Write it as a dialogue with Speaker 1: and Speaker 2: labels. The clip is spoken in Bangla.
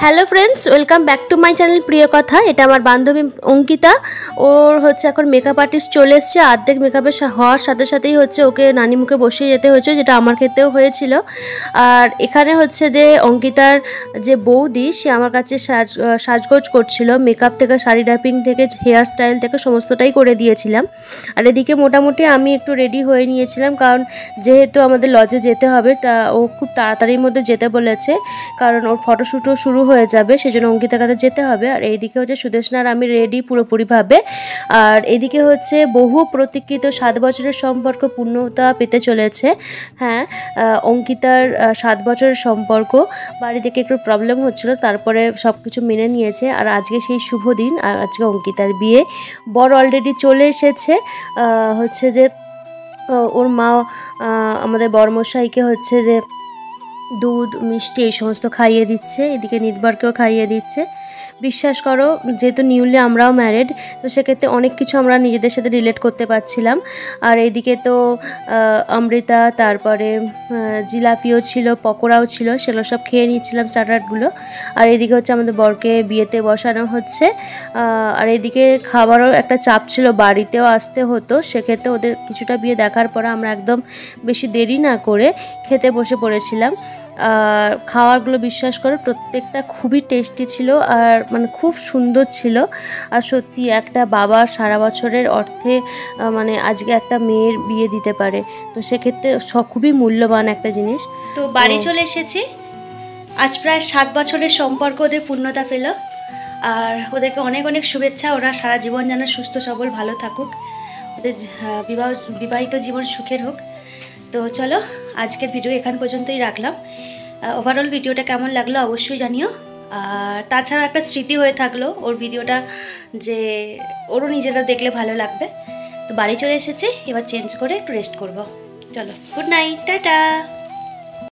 Speaker 1: Hello friends, welcome back to my channel প্রিয় কথা। এটা আমার বান্ধবী অঙ্কিতা। ওর হচ্ছে এখন মেকআপ আর্টিস্ট চলে এসছে। অর্ধেক মেকআপে হওয়ার সাথে সাথেই হচ্ছে ওকে নানি মুখে বসিয়ে যেতে হয়েছে, যেটা আমার ক্ষেত্রেও হয়েছিল। আর এখানে হচ্ছে যে অঙ্কিতার যে বৌদি, সে আমার কাছে সাজগোজ করছিল। মেকআপ থেকে, শাড়ি ড্রাপিং থেকে, হেয়ার স্টাইল থেকে সমস্তটাই করে দিয়েছিলাম। আর এদিকে মোটামুটি আমি একটু রেডি হয়ে নিয়েছিলাম, কারণ যেহেতু আমাদের লজে যেতে হবে, তা ও খুব তাড়াতাড়ির মধ্যে যেতে বলেছে, কারণ ওর ফটোশ্যুটও শুরু হয়ে যাবে, সেজন্য অঙ্কিতার কাছে যেতে হবে। আর এইদিকে হচ্ছে সুদেশনার আমি রেডি পুরোপুরিভাবে। আর এদিকে হচ্ছে বহু প্রতীক্ষিত 7 বছরের সম্পর্ক পূর্ণতা পেতে চলেছে। হ্যাঁ, অঙ্কিতার 7 বছরের সম্পর্ক। বাড়ি থেকে একটু প্রবলেম হচ্ছিল, তারপরে সব কিছু মেনে নিয়েছে। আর আজকে সেই শুভ দিন, আর আজকে অঙ্কিতার বিয়ে। বর অলরেডি চলে এসেছে। হচ্ছে যে ওর মা আমাদের বরমশাইকে হচ্ছে যে দুধ মিষ্টি এই সমস্ত খাইয়ে দিচ্ছে, এদিকে নিতবারকেও খাইয়ে দিচ্ছে। বিশ্বাস করো, যেহেতু নিউলি আমরাও ম্যারিড, তো সেক্ষেত্রে অনেক কিছু আমরা নিজেদের সাথে রিলেট করতে পারছিলাম। আর এইদিকে তো অমৃতা, তারপরে জিলাপিও ছিল, পকোড়াও ছিল, সেগুলো সব খেয়ে নিচ্ছিলাম, স্টার্টারগুলো। আর এইদিকে হচ্ছে আমাদের বরকে বিয়েতে বসানো হচ্ছে। আর এইদিকে খাবারও একটা চাপ ছিল, বাড়িতেও আসতে হতো, সেক্ষেত্রে ওদের কিছুটা বিয়ে দেখার পর আমরা একদম বেশি দেরি না করে খেতে বসে পড়েছিলাম। আর খাওয়ারগুলো বিশ্বাস করো প্রত্যেকটা খুবই টেস্টি ছিল, আর মানে খুব সুন্দর ছিল। আর সত্যি একটা বাবার সারা বছরের অর্থে মানে আজকে একটা মেয়ের বিয়ে দিতে পারে, তো সেক্ষেত্রে খুবই মূল্যবান একটা জিনিস। তো বাড়ি চলে এসেছি। আজ প্রায় 7 বছরের সম্পর্ক ওদের পূর্ণতা পেল। আর ওদেরকে অনেক অনেক শুভেচ্ছা। ওরা সারা জীবন যেন সুস্থ সবল ভালো থাকুক, ওদের বিবাহিত জীবন সুখের হোক। তো চলো, আজকের ভিডিও এখান পর্যন্তই রাখলাম। ওভারঅল ভিডিওটা কেমন লাগলো অবশ্যই জানিও। আর তাছাড়া একটা স্মৃতি হয়ে থাকলো ওর ভিডিওটা, যে ওরও নিজেরা দেখলে ভালো লাগবে। তো বাড়ি চলে এসেছি, এবার চেঞ্জ করে একটু রেস্ট করব। চলো, গুড নাইট, টাটা।